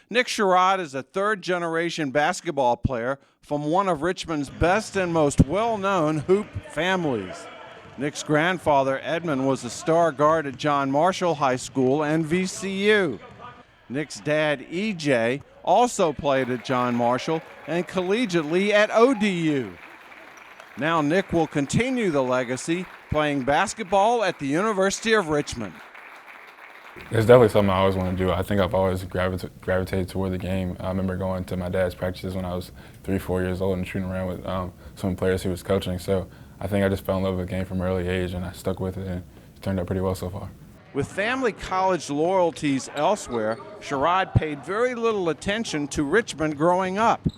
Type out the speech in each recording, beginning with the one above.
Nick Sherod is a third-generation basketball player from one of Richmond's best and most well-known hoop families. Nick's grandfather, Edmund, was a star guard at John Marshall High School and VCU. Nick's dad, EJ, also played at John Marshall and collegiately at ODU. Now Nick will continue the legacy, playing basketball at the University of Richmond. It's definitely something I always want to do. I think I've always gravitated toward the game. I remember going to my dad's practices when I was 3-4 years old and shooting around with some players he was coaching. So I think I just fell in love with the game from an early age, and I stuck with it, and it's turned out pretty well so far. With family college loyalties elsewhere, Sherod paid very little attention to Richmond growing up.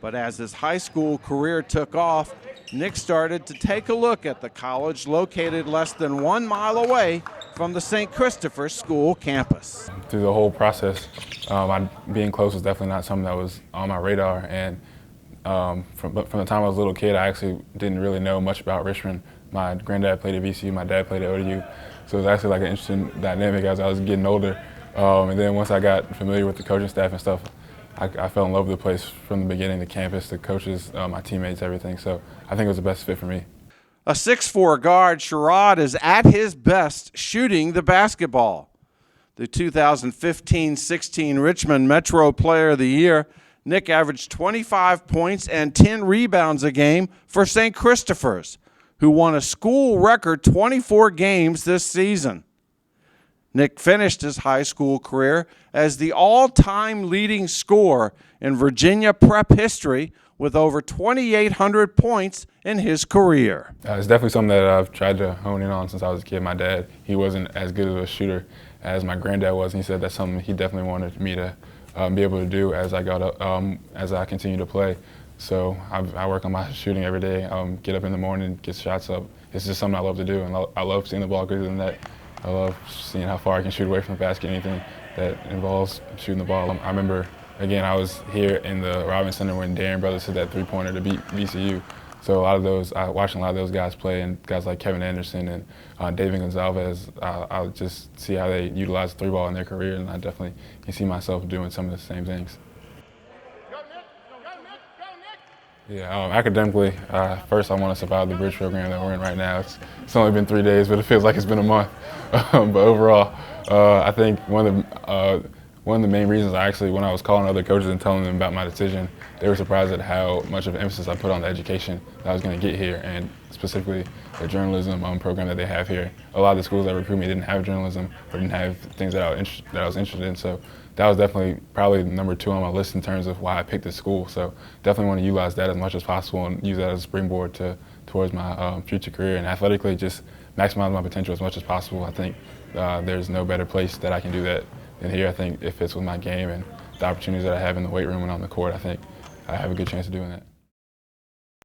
But as his high school career took off, Nick started to take a look at the college located less than 1 mile away from the St. Christopher's School campus. Through the whole process, being close was definitely not something that was on my radar. And from the time I was a little kid, I actually didn't really know much about Richmond. My granddad played at VCU, my dad played at ODU. So it was actually like an interesting dynamic as I was getting older. And then once I got familiar with the coaching staff and stuff, I fell in love with the place from the beginning, the campus, the coaches, my teammates, everything. So I think it was the best fit for me. A 6'4" guard, Sherod is at his best shooting the basketball. The 2015-16 Richmond Metro Player of the Year, Nick averaged 25 points and 10 rebounds a game for St. Christopher's, who won a school record 24 games this season. Nick finished his high school career as the all-time leading scorer in Virginia prep history with over 2,800 points in his career. It's definitely something that I've tried to hone in on since I was a kid. My dad, he wasn't as good of a shooter as my granddad was, and he said that's something he definitely wanted me to be able to do as I continue to play. So I work on my shooting every day, get up in the morning, get shots up. It's just something I love to do, and I love seeing the ball go through the net. I love seeing how far I can shoot away from the basket, anything that involves shooting the ball. I remember, again, I was here in the Robins Center when Darren Brothers hit that three-pointer to beat VCU. So watching a lot of those guys play, and guys like Kevin Anderson and David Gonzalez, I would just see how they utilize the three-ball in their career, and I definitely can see myself doing some of the same things. Yeah, academically, first I want to survive the bridge program that we're in right now. It's only been 3 days, but it feels like it's been a month. But overall, I think one of the main reasons when I was calling other coaches and telling them about my decision, they were surprised at how much of emphasis I put on the education that I was going to get here, and specifically the journalism program that they have here. A lot of the schools that recruit me didn't have journalism or didn't have things that I was interested in. So that was definitely probably number 2 on my list in terms of why I picked this school. So definitely want to utilize that as much as possible and use that as a springboard towards my future career, and athletically just maximize my potential as much as possible. I think there's no better place that I can do that than here. I think it fits with my game and the opportunities that I have in the weight room and on the court. I think I have a good chance of doing that.